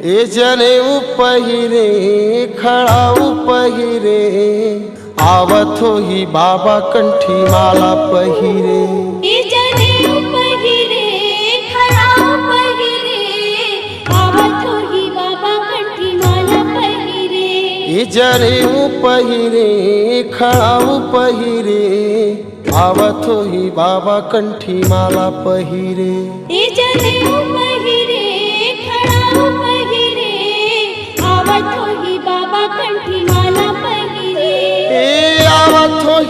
ए जनेऊ पहिरे खड़ाऊ पहिरे आवत हो ही बाबा कंठी माला पहिरे। ए जनेऊ पहिरे खड़ाऊ पहिरे आवत हो ही बाबा कंठी माला पहिरे। ए जनेऊ पहिरे खड़ाऊ पहिरे आवत हो ही बाबा कंठी माला पहिरे। ए जनेऊ पहिरे खड़ाऊ पहिरे आवत हो ही बाबा कंठी माला पहिरे। ए आवत हो